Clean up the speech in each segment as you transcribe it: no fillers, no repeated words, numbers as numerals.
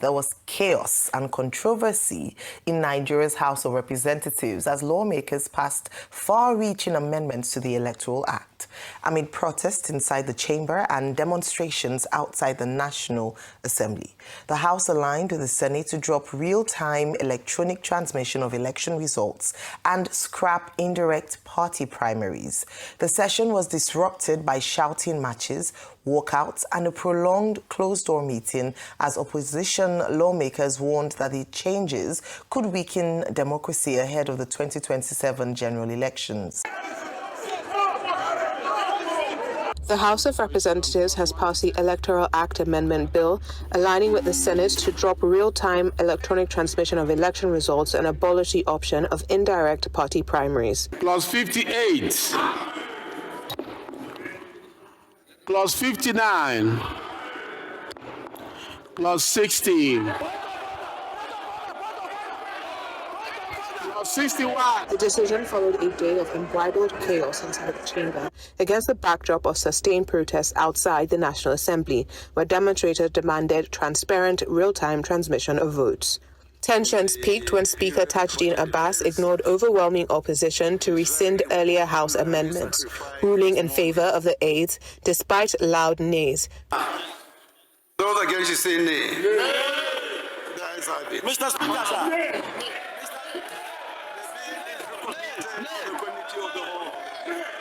There was chaos and controversy in Nigeria's House of Representatives as lawmakers passed far-reaching amendments to the Electoral Act amid protests inside the chamber and demonstrations outside the National Assembly. The House aligned with the Senate to drop real-time electronic transmission of election results and scrap indirect party primaries. The session was disrupted by shouting matches, walkouts, and a prolonged closed-door meeting as opposition lawmakers warned that the changes could weaken democracy ahead of the 2027 general elections. The House of Representatives has passed the Electoral Act Amendment Bill, aligning with the Senate to drop real-time electronic transmission of election results and abolish the option of indirect party primaries. Clause 58. Clause 59. Clause 16. Clause 61. The decision followed a day of unbridled chaos inside the chamber against the backdrop of sustained protests outside the National Assembly, where demonstrators demanded transparent, real-time transmission of votes. Tensions peaked when Speaker Tajudeen Abbas ignored overwhelming opposition to rescind earlier House amendments, ruling in favor of the aids despite loud nays. Those against you say nay. Mr. Speaker, sir.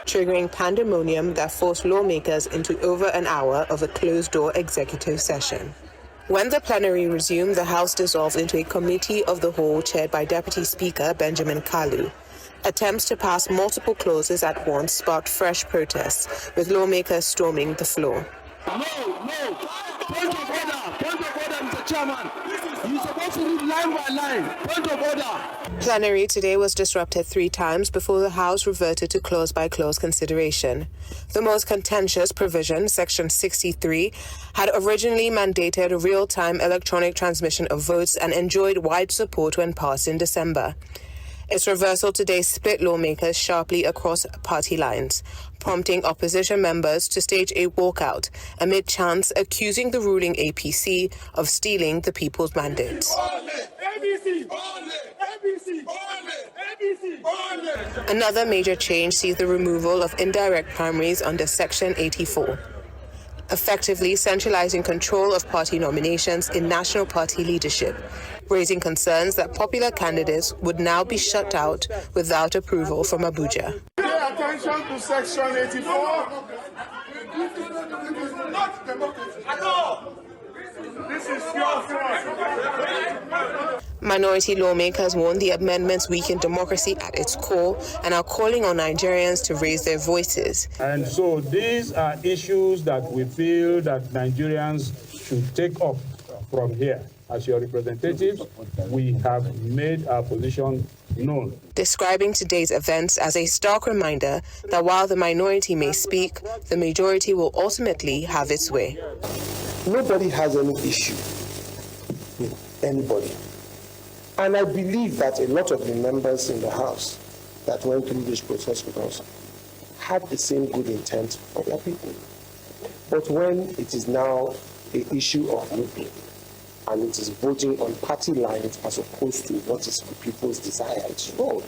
Triggering pandemonium that forced lawmakers into over an hour of a closed-door executive session. When the plenary resumed, the House dissolved into a committee of the whole chaired by Deputy Speaker Benjamin Kalu. Attempts to pass multiple clauses at once sparked fresh protests, with lawmakers storming the floor. No. Point of order, Mr. Chairman. You're supposed to read line by line. Point of order. Plenary today was disrupted 3 times before the House reverted to clause-by-clause consideration. The most contentious provision, Section 63, had originally mandated real-time electronic transmission of votes and enjoyed wide support when passed in December. Its reversal today split lawmakers sharply across party lines, prompting opposition members to stage a walkout amid chants accusing the ruling APC of stealing the people's mandate. Another major change sees the removal of indirect primaries under Section 84, effectively centralizing control of party nominations in national party leadership, raising concerns that popular candidates would now be shut out without approval from Abuja. Pay attention to Section 84. Not democracy at all. This is your fault. Minority lawmakers warn the amendments weaken democracy at its core and are calling on Nigerians to raise their voices. And so these are issues that we feel that Nigerians should take up from here. As your representatives, we have made our position known. Describing today's events as a stark reminder that while the minority may speak, the majority will ultimately have its way. Nobody has any issue with anybody. And I believe that a lot of the members in the House that went through this process with us had the same good intent for their people. But when it is now an issue of voting, and it is voting on party lines as opposed to what is the people's desire, it's wrong.